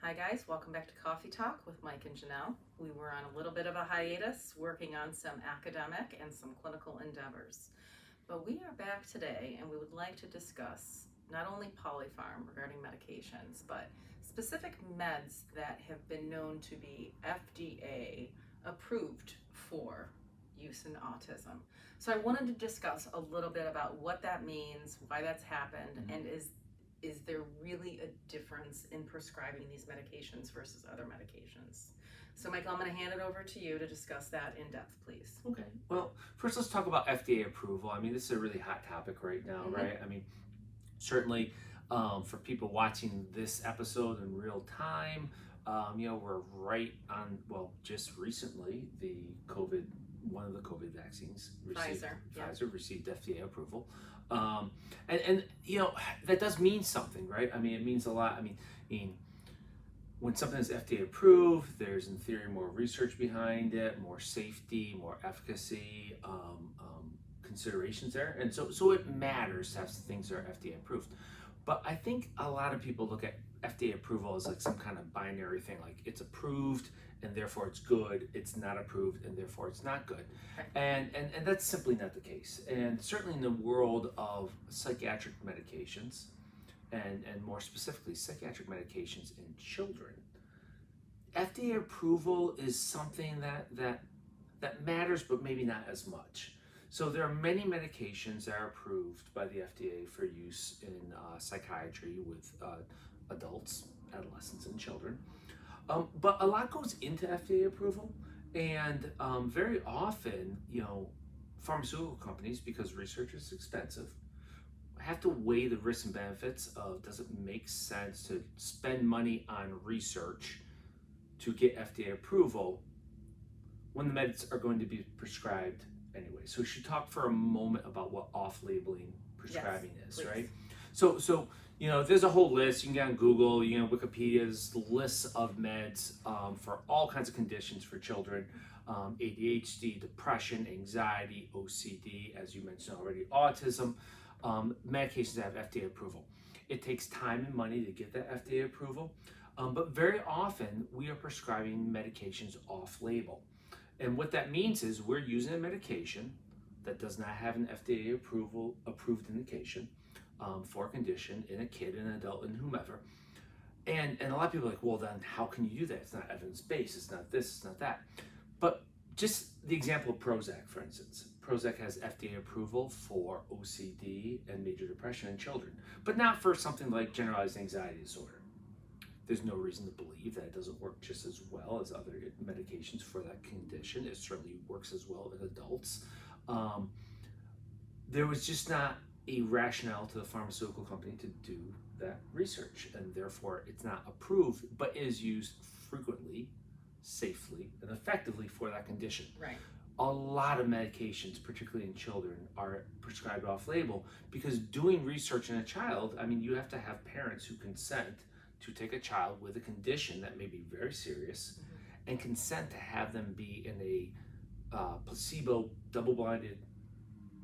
Hi guys, welcome back to Coffee Talk with Mike and Janelle. We were on a little bit of a hiatus working on some academic and some clinical endeavors. But we are back today and we would like to discuss not only polypharm regarding medications, but specific meds that have been known to be FDA approved for use in autism. So I wanted to discuss a little bit about what that means, why that's happened, and is there really a difference in prescribing these medications versus other medications? So Michael, I'm going to hand it over to you to discuss that in depth, please. Okay. Well, first let's talk about FDA approval. I mean, this is a really hot topic right now, right? I mean, certainly for people watching this episode in real time, we're right on, just recently, one of the COVID vaccines Pfizer received FDA approval. And that does mean something, right? I mean, it means a lot. I mean, when something is FDA approved, there's in theory more research behind it, more safety, more efficacy considerations there, and so it matters to have things that are FDA approved. But I think a lot of people look at FDA approval as like some kind of binary thing, like it's approved and therefore it's good, it's not approved and therefore it's not good. And that's simply not the case. And certainly in the world of psychiatric medications, and more specifically psychiatric medications in children, FDA approval is something that matters, but maybe not as much. So there are many medications that are approved by the FDA for use in psychiatry with adults, adolescents, and children. But a lot goes into FDA approval, and very often, pharmaceutical companies, because research is expensive, have to weigh the risks and benefits of, does it make sense to spend money on research to get FDA approval when the meds are going to be prescribed anyway. So we should talk for a moment about what off-labeling prescribing is, please. Right? So there's a whole list. You can get on Google, Wikipedia's lists of meds for all kinds of conditions for children. ADHD, depression, anxiety, OCD, as you mentioned already, autism, medications that have FDA approval. It takes time and money to get that FDA approval, but very often we are prescribing medications off-label. And what that means is we're using a medication that does not have an FDA approved indication for a condition in a kid, an adult, and whomever. And a lot of people are like, well, then how can you do that? It's not evidence-based, it's not this, it's not that. But just the example of Prozac, for instance. Prozac has FDA approval for OCD and major depression in children, but not for something like generalized anxiety disorder. There's no reason to believe that it doesn't work just as well as other medications for that condition. It certainly works as well in adults. There was just not a rationale to the pharmaceutical company to do that research, and therefore it's not approved, but is used frequently, safely, and effectively for that condition. Right. A lot of medications, particularly in children, are prescribed off-label because doing research in a child, I mean, you have to have parents who consent to take a child with a condition that may be very serious and consent to have them be in a placebo double-blinded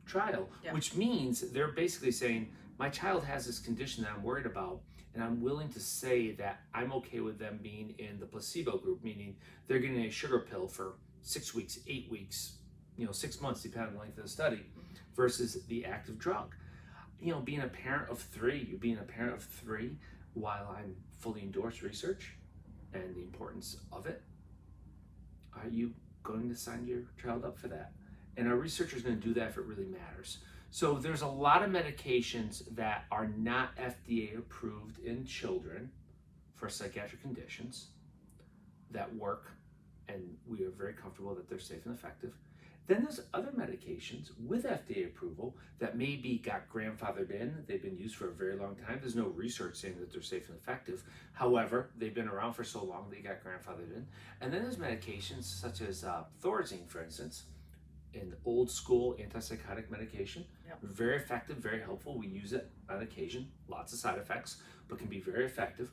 trial, which means they're basically saying, my child has this condition that I'm worried about, and I'm willing to say that I'm okay with them being in the placebo group, meaning they're getting a sugar pill for 6 weeks, 8 weeks, 6 months, depending on the length of the study, versus the active drug. Being a parent of three, you being a parent of three while I'm fully endorse research and the importance of it, are you going to sign your child up for that? And our researcher is going to do that if it really matters. So there's a lot of medications that are not FDA approved in children for psychiatric conditions that work, and we are very comfortable that they're safe and effective. Then there's other medications with FDA approval that maybe got grandfathered in. They've been used for a very long time. There's no research saying that they're safe and effective. However, they've been around for so long they got grandfathered in. And then there's medications such as Thorazine, for instance, an old school antipsychotic medication. Very effective, very helpful. We use it on occasion. Lots of side effects, but can be very effective.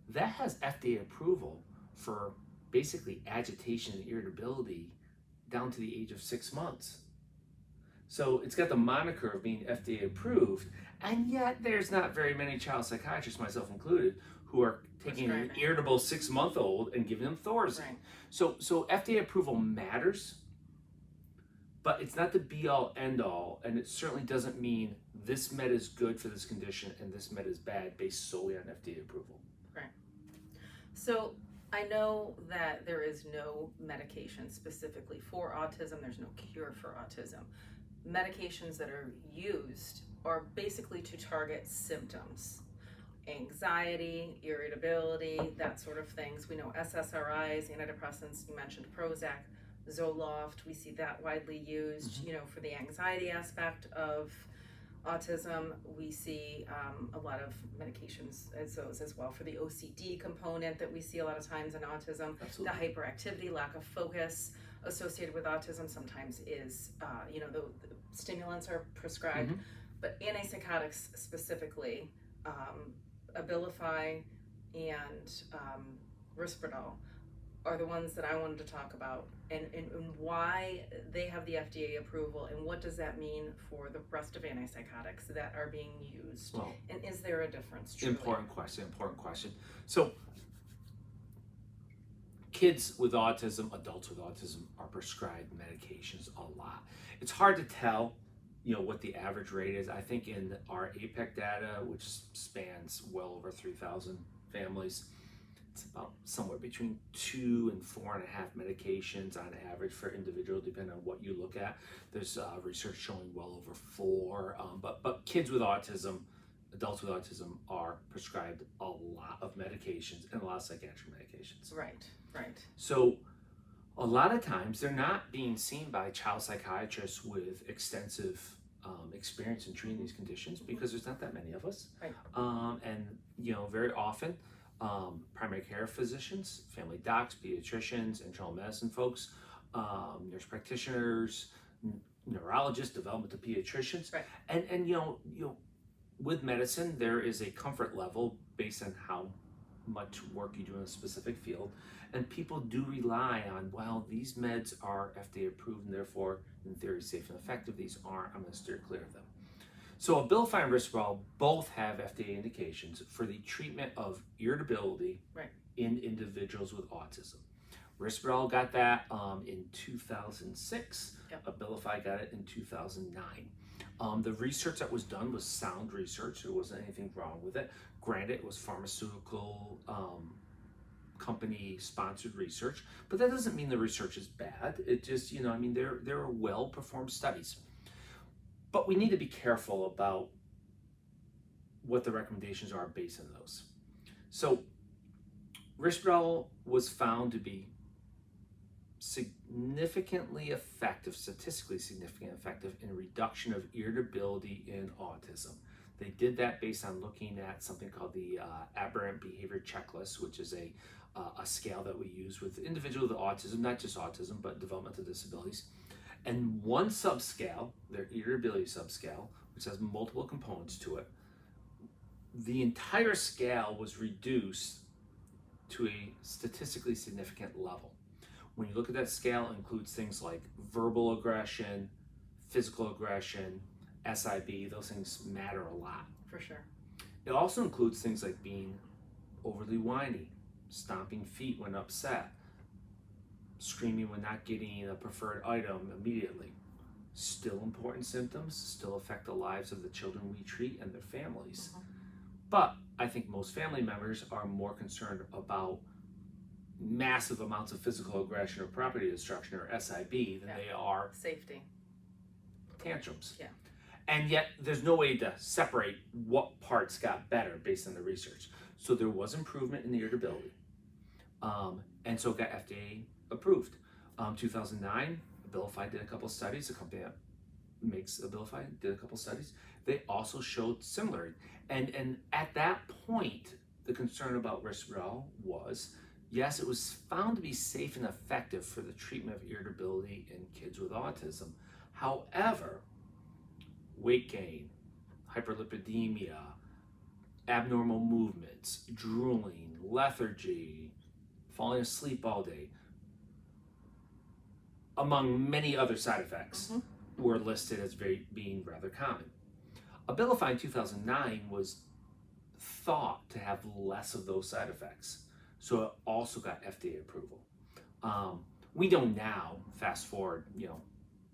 That has FDA approval for basically agitation and irritability down to the age of 6 months. So it's got the moniker of being FDA approved, And yet there's not very many child psychiatrists, myself included, who are taking an Prescribing. irritable 6-month-old and giving them Thorazine. Right. So FDA approval matters, but it's not the be-all, end-all, and it certainly doesn't mean this med is good for this condition and this med is bad based solely on FDA approval. Right. So I know that there is no medication specifically for autism. There's no cure for autism. Medications that are used are basically to target symptoms. Anxiety, irritability, that sort of things. We know SSRIs, antidepressants, you mentioned Prozac, Zoloft, we see that widely used, for the anxiety aspect of autism. We see a lot of medications as well for the OCD component that we see a lot of times in autism. Absolutely. The hyperactivity, lack of focus associated with autism sometimes is, the stimulants are prescribed, but antipsychotics specifically, Abilify and Risperdal are the ones that I wanted to talk about, and why they have the FDA approval, and what does that mean for the rest of antipsychotics that are being used, Well, and is there a difference truly? Important question. So kids with autism, adults with autism are prescribed medications a lot. It's hard to tell, what the average rate is. I think in our APEC data, which spans well over 3,000 families, it's about somewhere between 2 and 4.5 medications on average for individual, depending on what you look at. There's research showing well over 4, but kids with autism, adults with autism are prescribed a lot of medications and a lot of psychiatric medications. Right. So a lot of times they're not being seen by child psychiatrists with extensive experience in treating these conditions because there's not that many of us. Right. And very often primary care physicians, family docs, pediatricians, internal medicine folks, nurse practitioners, neurologists, developmental pediatricians, Right. and with medicine there is a comfort level based on how much work you do in a specific field, and people do rely on, well, these meds are FDA approved and therefore in theory safe and effective. These aren't, I'm going to steer clear of them. So Abilify and Risperdal both have FDA indications for the treatment of irritability in individuals with autism. Risperdal got that in 2006. Yep. Abilify got it in 2009. The research that was done was sound research. There wasn't anything wrong with it. Granted, it was pharmaceutical company sponsored research, but that doesn't mean the research is bad. It just, there are well-performed studies. But we need to be careful about what the recommendations are based on those. So Risperdal was found to be significantly effective, statistically significantly effective in reduction of irritability in autism. They did that based on looking at something called the Aberrant Behavior Checklist, which is a scale that we use with individuals with autism, not just autism, but developmental disabilities. And one subscale, their irritability subscale, which has multiple components to it, the entire scale was reduced to a statistically significant level. When you look at that scale, it includes things like verbal aggression, physical aggression, SIB. Those things matter a lot. For sure. It also includes things like being overly whiny, stomping feet when upset, screaming when not getting a preferred item immediately. Still important symptoms, still affect the lives of the children we treat and their families. But I think most family members are more concerned about massive amounts of physical aggression or property destruction or SIB than they are safety tantrums. Yeah. And yet there's no way to separate what parts got better based on the research. So there was improvement in the irritability. And so it got FDA approved. 2009, Abilify did a couple studies. The company that makes Abilify did a couple studies. They also showed similar. And at that point, the concern about Risperdal was, yes, it was found to be safe and effective for the treatment of irritability in kids with autism. However, weight gain, hyperlipidemia, abnormal movements, drooling, lethargy, falling asleep all day, among many other side effects, were listed as being rather common. Abilify in 2009 was thought to have less of those side effects. So it also got FDA approval. We know now, fast forward,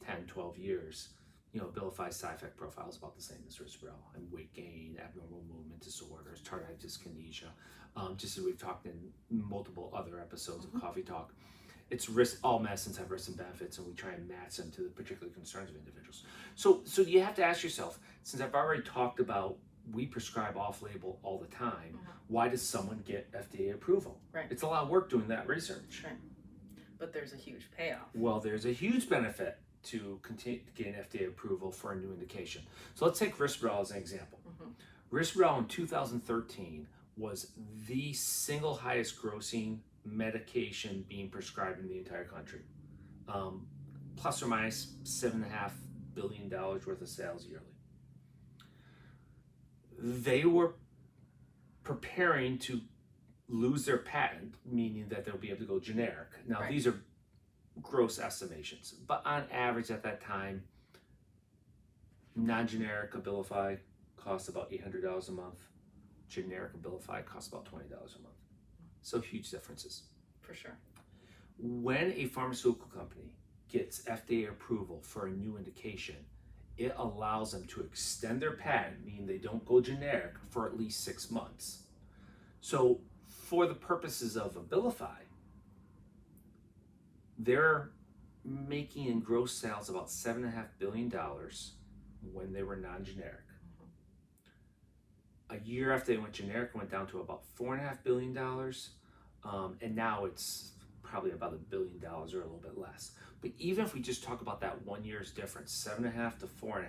10, 12 years, Abilify's side effect profile is about the same as Risperdal, and weight gain, abnormal movement disorders, tardive dyskinesia, just as we've talked in multiple other episodes of Coffee Talk. It's all medicines have risks and benefits, and we try and match them to the particular concerns of individuals. So you have to ask yourself, since I've already talked about we prescribe off-label all the time, why does someone get FDA approval? Right. It's a lot of work doing that research. Right. But there's a huge payoff. Well, there's a huge benefit to continue to gain FDA approval for a new indication. So let's take Risperdal as an example. Risperdal in 2013 was the single highest grossing medication being prescribed in the entire country. Plus or minus $7.5 billion worth of sales yearly. They were preparing to lose their patent, meaning that they'll be able to go generic. Now, these are gross estimations, but on average at that time, non-generic Abilify costs about $800 a month. Generic Abilify costs about $20 a month. So huge differences. For sure. When a pharmaceutical company gets FDA approval for a new indication, it allows them to extend their patent, meaning they don't go generic, for at least 6 months. So for the purposes of Abilify, they're making in gross sales about $7.5 billion when they were non-generic. A year after they went generic, it went down to about $4.5 billion, and now it's probably about $1 billion or a little bit less. But even if we just talk about that 1 year's difference, 7.5 to 4.5,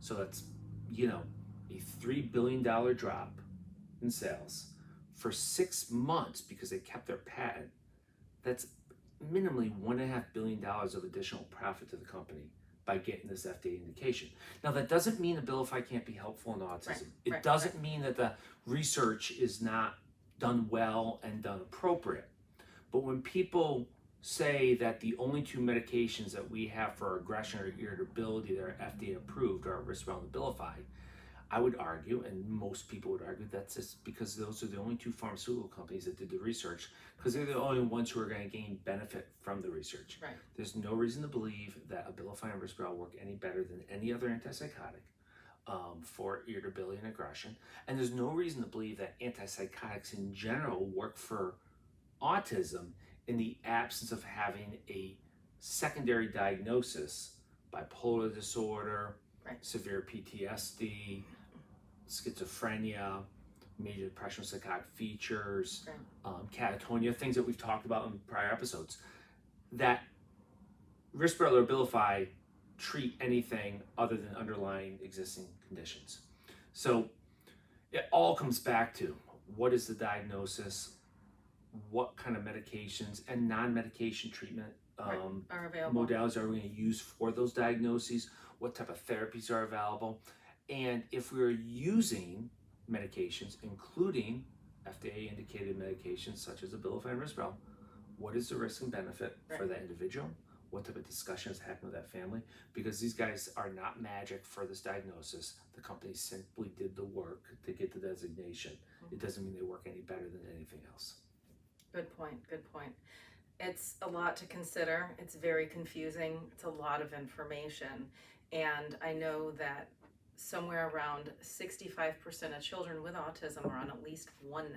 so that's a $3 billion drop in sales for 6 months because they kept their patent. That's minimally $1.5 billion of additional profit to the company by getting this FDA indication. Now, that doesn't mean Abilify can't be helpful in autism. It doesn't mean that the research is not done well and done appropriate. But when people say that the only 2 medications that we have for aggression or irritability that are FDA approved are Risperdal and Abilify, I would argue, and most people would argue, that's just because those are the only 2 pharmaceutical companies that did the research, because they're the only ones who are going to gain benefit from the research. Right. There's no reason to believe that Abilify and Risperdal work any better than any other antipsychotic for irritability and aggression, and there's no reason to believe that antipsychotics in general work for autism in the absence of having a secondary diagnosis, bipolar disorder, severe PTSD, schizophrenia, major depression with psychotic features, catatonia, things that we've talked about in prior episodes, that Risperdal or Abilify treat anything other than underlying existing conditions. So it all comes back to what is the diagnosis, what kind of medications and non-medication treatment are available. modalities are we going to use for those diagnoses, what type of therapies are available, and if we're using medications, including FDA indicated medications such as Abilify and Risperdal, what is the risk and benefit for that individual? What type of discussions happen with that family? Because these guys are not magic for this diagnosis. The company simply did the work to get the designation. It doesn't mean they work any better than anything else. Good point. It's a lot to consider. It's very confusing. It's a lot of information. And I know that somewhere around 65% of children with autism are on at least one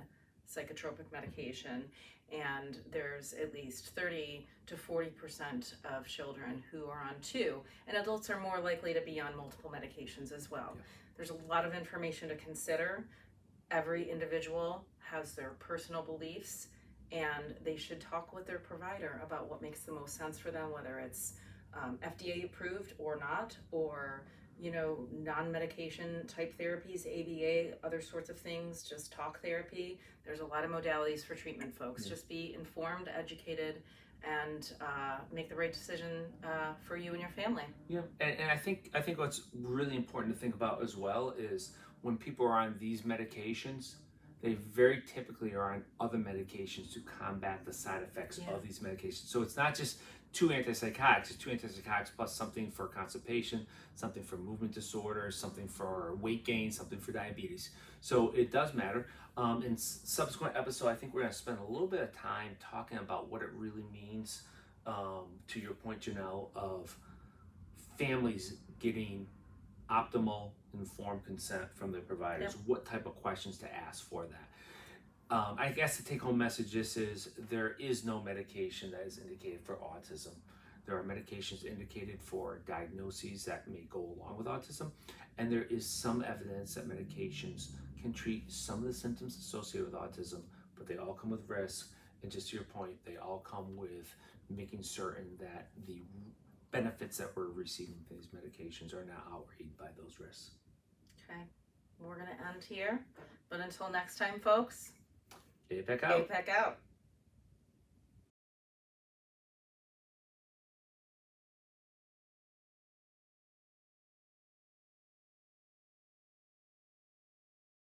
psychotropic medication, and there's at least 30 to 40% of children who are on 2, and adults are more likely to be on multiple medications as well. There's a lot of information to consider. Every individual has their personal beliefs, and they should talk with their provider about what makes the most sense for them, whether it's FDA approved or not, or non-medication type therapies, ABA, other sorts of things, just talk therapy. There's a lot of modalities for treatment, folks. Just be informed, educated, and make the right decision for you and your family. Yeah, and I think what's really important to think about as well is when people are on these medications, they very typically are on other medications to combat the side effects of these medications. So it's not just 2 antipsychotics. It's 2 antipsychotics plus something for constipation, something for movement disorders, something for weight gain, something for diabetes. So it does matter. In subsequent episode, I think we're going to spend a little bit of time talking about what it really means, to your point, Janelle, of families getting optimal informed consent from their providers. Yep. What type of questions to ask for that. I guess the take-home message this is there is no medication that is indicated for autism. There are medications indicated for diagnoses that may go along with autism, and there is some evidence that medications can treat some of the symptoms associated with autism, but they all come with risk, and just to your point, they all come with making certain that the benefits that we're receiving from these medications are not outweighed by those risks. Okay, we're going to end here, but until next time, folks, APEC out. APEC out.